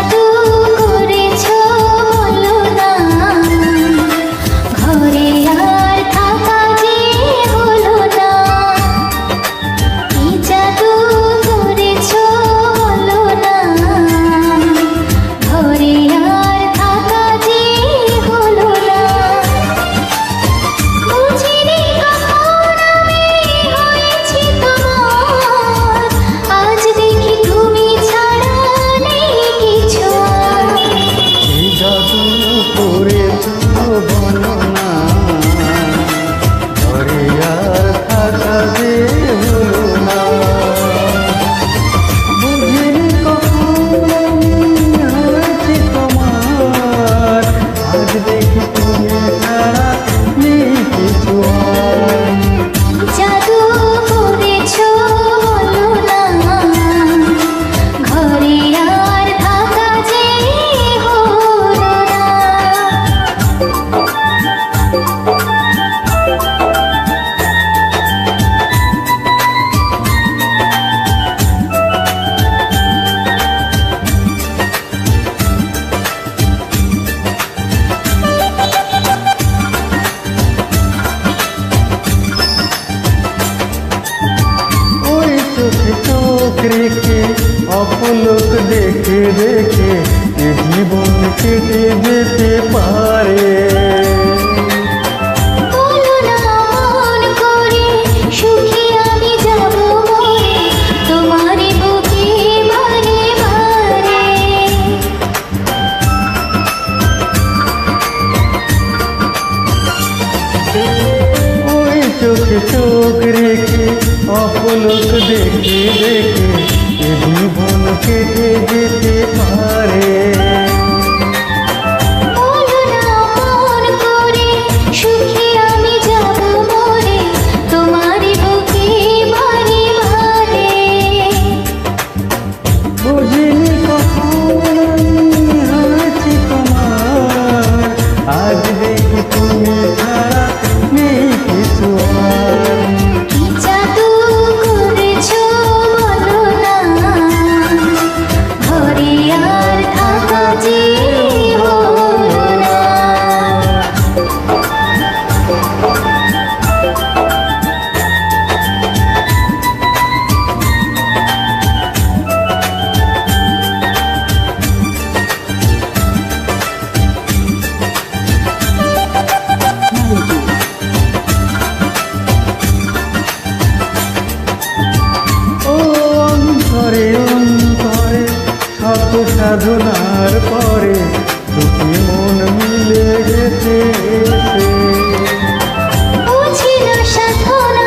জাদু করেছো বলো না, ঘরে আর থাকা যে হলো না। কি জাদু করেছো বলো না, ঘরে আর থাকা যে হলো না। বুঝিনি কখন আমি হয়েছি তোমার, আজ দেখি তুমি ছাড়া নেই কিছু আর। কি জাদু করেছো বলো না, ঘরে আর থাকা যে হলো না। বুঝিনি কখন আমি হয়েছি তোমার, আজ দেখি তুমি ছাড়া নেই কিছু আর। জাদু করেছো বলো না, ঘরে আর থাকা যে হলো না। ওই চোখে চোখ রেখে অপলক দেখে দেখে এ জীবন কেটে যেতে পারে। বলো না মন করে সুখী আমি যাব মরে, তোমারই বুকে বারে বারে। ওই চোখে চোখ রেখে অপলক দেখে দেখে এ জীবন কেটে যেতে পারে। বলো না মন করে সুখী আমি যাব মরে, তোমারই বুকে বারে বারে। বুঝিনি কখন আমি হয়েছি তোমার, আজ দেখি তুমি ছাড়া নেই কিছু আর। কি জাদু করেছো বলো না, ঘরে আর থাকা যে হলো না। ও অন্তরে অন্তরে শত সাধনার পরে দুটি মন মিলে গেছে। বুঝি না সাধনা